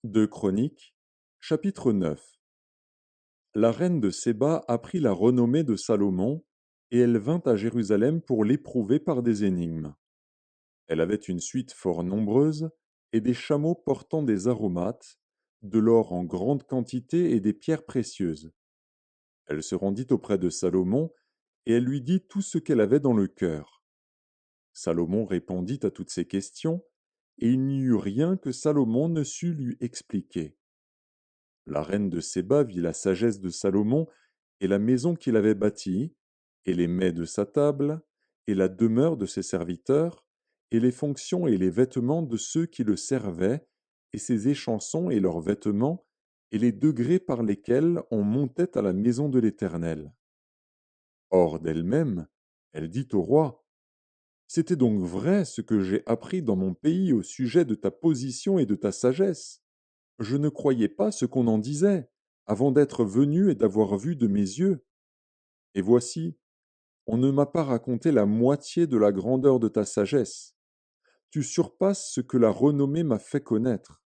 Deux Chroniques, chapitre 9. La reine de Séba apprit la renommée de Salomon, et elle vint à Jérusalem pour l'éprouver par des énigmes. Elle avait une suite fort nombreuse, et des chameaux portant des aromates, de l'or en grande quantité et des pierres précieuses. Elle se rendit auprès de Salomon, et elle lui dit tout ce qu'elle avait dans le cœur. Salomon répondit à toutes ses questions, et il n'y eut rien que Salomon ne sût lui expliquer. La reine de Séba vit la sagesse de Salomon et la maison qu'il avait bâtie, et les mets de sa table, et la demeure de ses serviteurs, et les fonctions et les vêtements de ceux qui le servaient, et ses échansons et leurs vêtements, et les degrés par lesquels on montait à la maison de l'Éternel. Hors d'elle-même, elle dit au roi, c'était donc vrai ce que j'ai appris dans mon pays au sujet de ta position et de ta sagesse. Je ne croyais pas ce qu'on en disait, avant d'être venu et d'avoir vu de mes yeux. Et voici, on ne m'a pas raconté la moitié de la grandeur de ta sagesse. Tu surpasses ce que la renommée m'a fait connaître.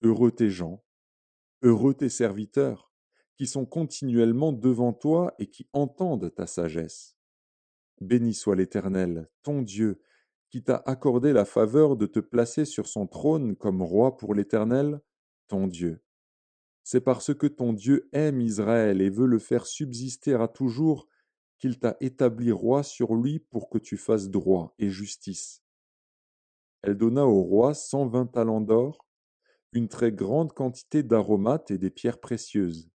Heureux tes gens, heureux tes serviteurs, qui sont continuellement devant toi et qui entendent ta sagesse. Béni soit l'Éternel, ton Dieu, qui t'a accordé la faveur de te placer sur son trône comme roi pour l'Éternel, ton Dieu. C'est parce que ton Dieu aime Israël et veut le faire subsister à toujours qu'il t'a établi roi sur lui pour que tu fasses droit et justice. Elle donna au roi 120 talents d'or, une très grande quantité d'aromates et des pierres précieuses.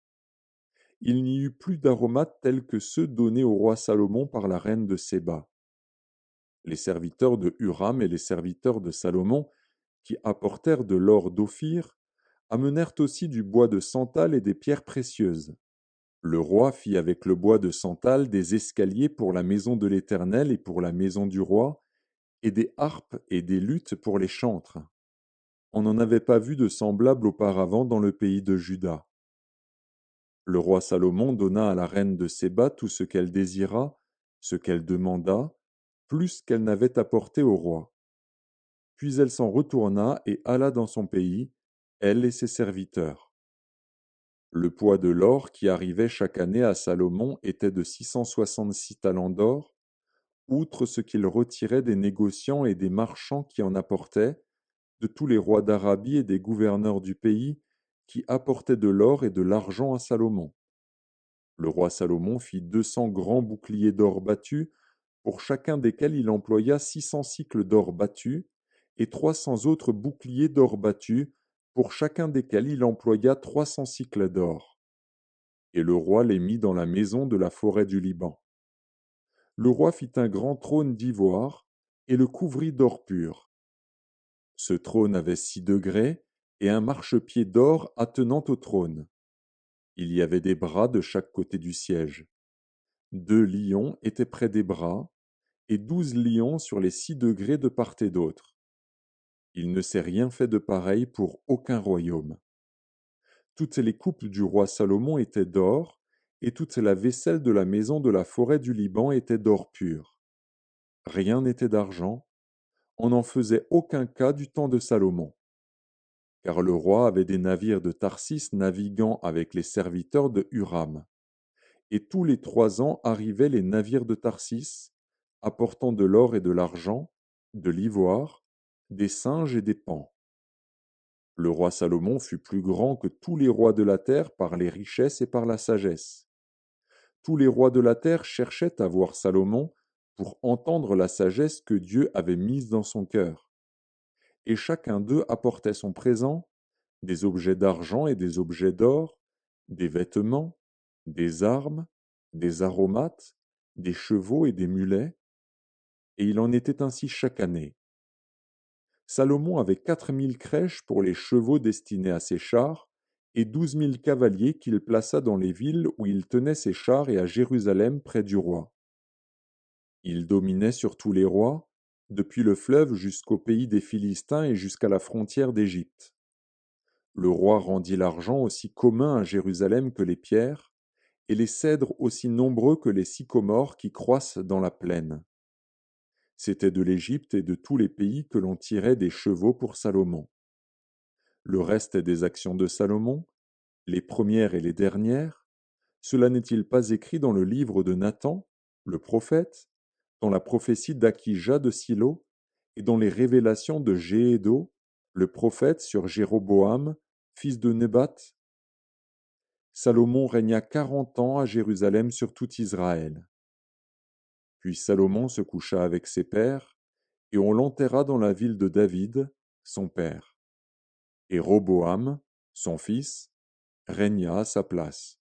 Il n'y eut plus d'aromates tels que ceux donnés au roi Salomon par la reine de Séba. Les serviteurs de Huram et les serviteurs de Salomon, qui apportèrent de l'or d'Ophir, amenèrent aussi du bois de santal et des pierres précieuses. Le roi fit avec le bois de santal des escaliers pour la maison de l'Éternel et pour la maison du roi, et des harpes et des luttes pour les chantres. On n'en avait pas vu de semblable auparavant dans le pays de Juda. Le roi Salomon donna à la reine de Séba tout ce qu'elle désira, ce qu'elle demanda, plus qu'elle n'avait apporté au roi. Puis elle s'en retourna et alla dans son pays, elle et ses serviteurs. Le poids de l'or qui arrivait chaque année à Salomon était de 666 talents d'or, outre ce qu'il retirait des négociants et des marchands qui en apportaient, de tous les rois d'Arabie et des gouverneurs du pays, qui apportaient de l'or et de l'argent à Salomon. Le roi Salomon fit 200 grands boucliers d'or battus, pour chacun desquels il employa 600 cycles d'or battus, et 300 autres boucliers d'or battus, pour chacun desquels il employa 300 cycles d'or. Et le roi les mit dans la maison de la forêt du Liban. Le roi fit un grand trône d'ivoire, et le couvrit d'or pur. Ce trône avait 6 degrés, et un marchepied d'or attenant au trône. Il y avait des bras de chaque côté du siège. 2 lions étaient près des bras, et 12 lions sur les 6 degrés de part et d'autre. Il ne s'est rien fait de pareil pour aucun royaume. Toutes les coupes du roi Salomon étaient d'or, et toute la vaisselle de la maison de la forêt du Liban était d'or pur. Rien n'était d'argent, on n'en faisait aucun cas du temps de Salomon. Car le roi avait des navires de Tarsis naviguant avec les serviteurs de Huram. Et tous les 3 ans arrivaient les navires de Tarsis, apportant de l'or et de l'argent, de l'ivoire, des singes et des paons. Le roi Salomon fut plus grand que tous les rois de la terre par les richesses et par la sagesse. Tous les rois de la terre cherchaient à voir Salomon pour entendre la sagesse que Dieu avait mise dans son cœur. Et chacun d'eux apportait son présent, des objets d'argent et des objets d'or, des vêtements, des armes, des aromates, des chevaux et des mulets, et il en était ainsi chaque année. Salomon avait 4000 crèches pour les chevaux destinés à ses chars, et 12 000 cavaliers qu'il plaça dans les villes où il tenait ses chars et à Jérusalem près du roi. Il dominait sur tous les rois, depuis le fleuve jusqu'au pays des Philistins et jusqu'à la frontière d'Égypte. Le roi rendit l'argent aussi commun à Jérusalem que les pierres, et les cèdres aussi nombreux que les sycomores qui croissent dans la plaine. C'était de l'Égypte et de tous les pays que l'on tirait des chevaux pour Salomon. le reste des actions de Salomon, les premières et les dernières, cela n'est-il pas écrit dans le livre de Nathan, le prophète, dans la prophétie d'Akija de Silo, et dans les révélations de Jéhédo, le prophète sur Jéroboam, fils de Nebat? Salomon régna 40 ans à Jérusalem sur tout Israël. Puis Salomon se coucha avec ses pères, et on l'enterra dans la ville de David, son père. Et Roboam, son fils, régna à sa place.